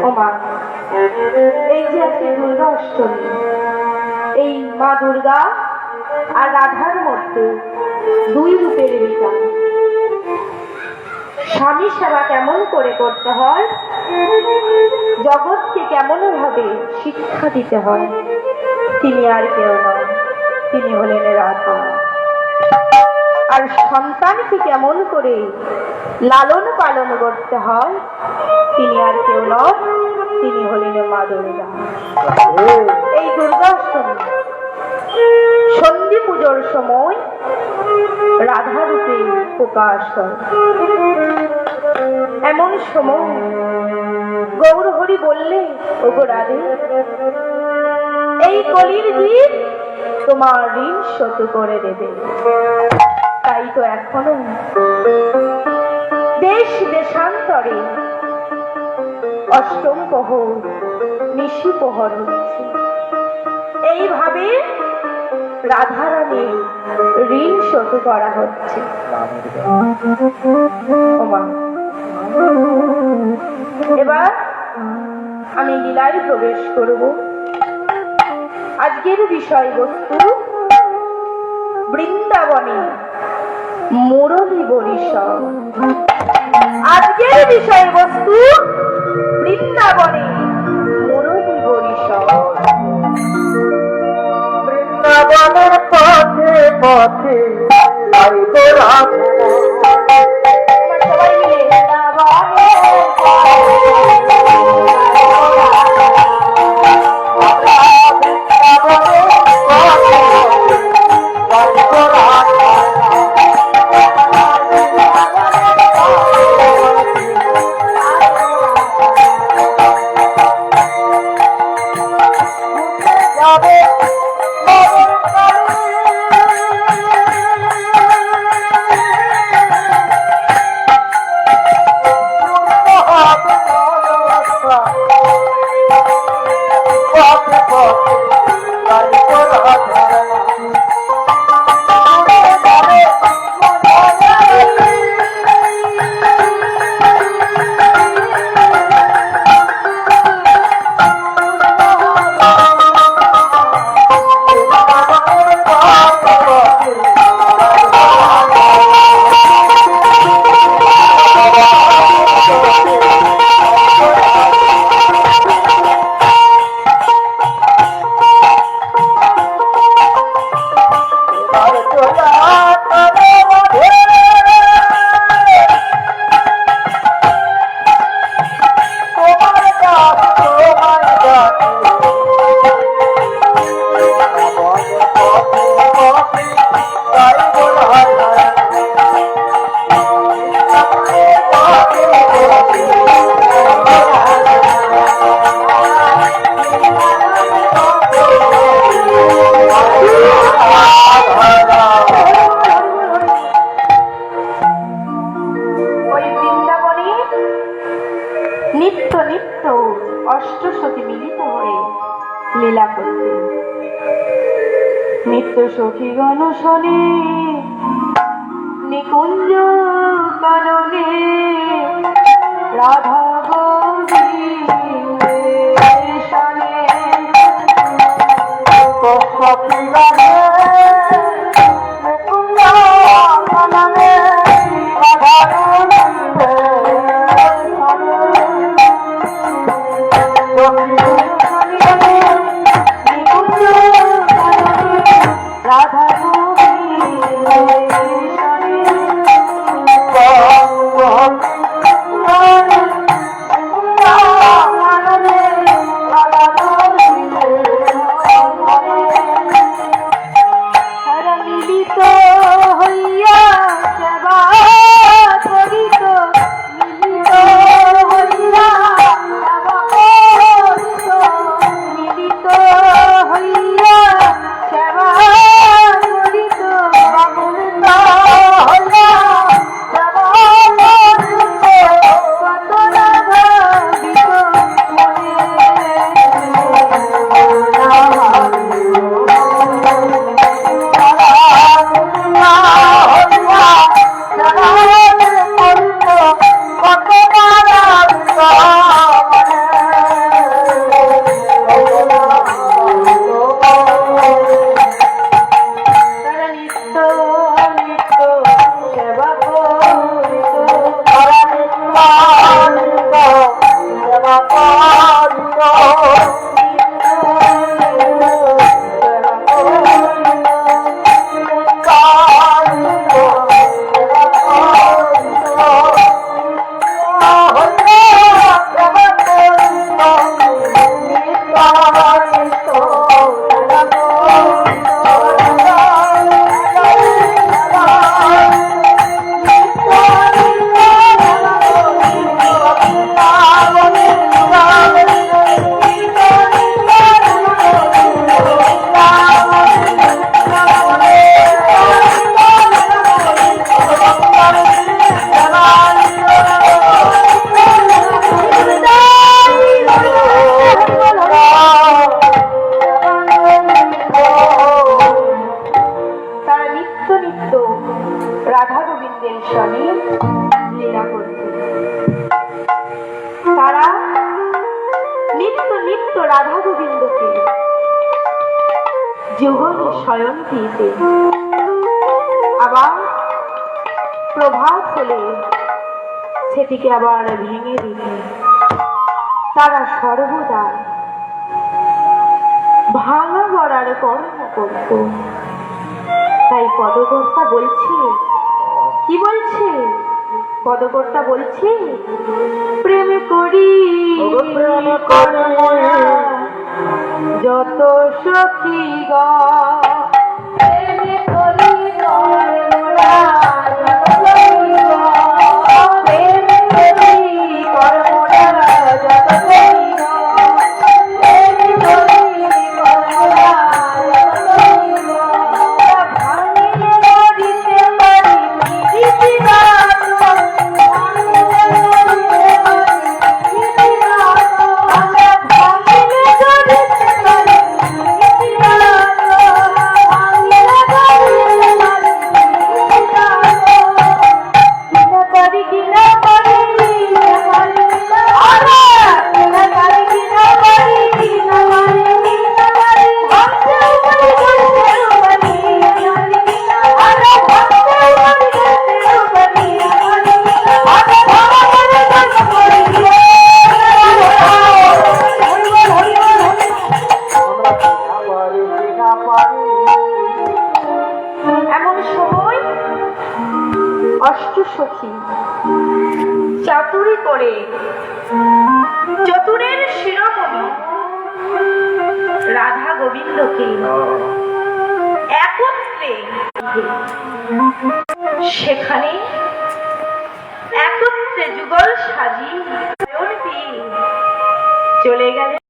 ওমা, এই যে আজকে দুর্গা অষ্টমী, এই মা দুর্গা আর রাধার মধ্যে দুই রূপের বিধান। স্বামী সেবা কেমন করে করতে হয়, জগৎকে কেমন ভাবে শিক্ষা দিতে হয়, তিনি আর কেউ নয়, তিনি হলেন রাধা। আর সন্তানকে কেমন করে লালন পালন করতে হয়, তিনি আর কেউ নয়, তিনি হলেন মা দুর্গা। এই দুর্গাষ্টমী সন্ধি পুজোর সময় রাধা রূপে প্রকাশ হয়। এমন সময় গৌর হরি বললে, ওগো রাধে, এই কলির জীব তোমার ঋণ শোধ করে দেবে। তাই তো এখনো দেশ দেশান্তরে অষ্টম প্রহর নিশি প্রহর হচ্ছে। এইভাবে রাধারানী ঋণ শোধ করা হচ্ছে। এবার আমি লীলায় প্রবেশ করব। আজকের বিষয়বস্তু বৃন্দাবনে মুরলী বরিশাল। আজকের বিষয়বস্তু বৃন্দাবনে মুরলী বরিশাল। বৃন্দাবনের পথে পথে সবাই মিলে নিত্য নিত্য অষ্টসখী মিলিত হয়ে লীলা করতে। নিত্য সখীগণ শোনে নিকুঞ্জ কাননে রাধা তারা নিত্য নিত্য রাধা গোবিন্দকে যুগল শয়ন দিতে, আবার প্রভাত হলে সেটিকে আবার ভেঙে দিতে তারা সর্বদা ভাঙা গড়ার কর্ম করত। তাই পদকর্তা বলছে, কি বলছে পদকর্তা বলছে, প্রেম করি প্রেম করি যত সখী গা, প্রেম করি কর্মরা যত সখী গা, প্রেম করি কর্মরা যত সখী গা, প্রেম করি কর্মরা যত সখী গা, ভাঙিলে গড়িতে পারি প্রীতি গান, ভাঙিলে গড়িতে পারি প্রীতি গান, আমরা ভাঙিলে গড়িতে পারি প্রীতি গান, ভাঙিলে গড়িতে পারি প্রীতি গান, কিনা পারি কিনা পারি কিনা পারি কিনা পারি, কিনা পারি কিনা পারি কিনা পারি কিনা পারি, ভাঙতেও পারি গড়তেও পারি, আমরা ভাঙতেও পারি গড়তেও পারি, আমরা ভাঙা করে গর্ব করি, এমন সময় অষ্টসখী চাতুরি করে চতুরের শিরোমণি রাধা গোবিন্দকে একত্রে সেখানে একত্রে যুগল সাজি চলে গেলেন।